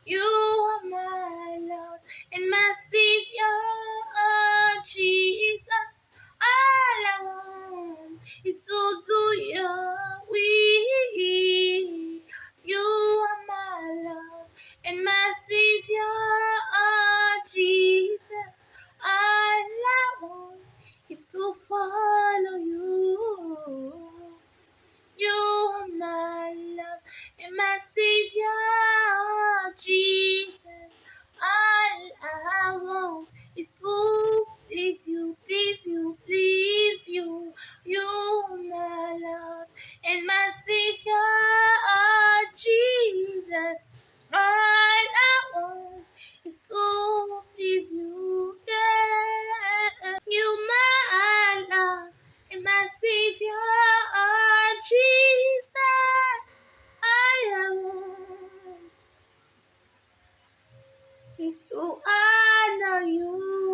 You are my Lord and my Savior, Jesus. All I want is to do your will. You are my Lord and my Savior, Jesus. All I want is to follow you. You are my love and my Savior, Jesus. All I want is to please you, please you, please you. You are my love and my Savior, Jesus. All I want is to please you, yeah. You my love and my Savior, Jesus. All I want is to honor you.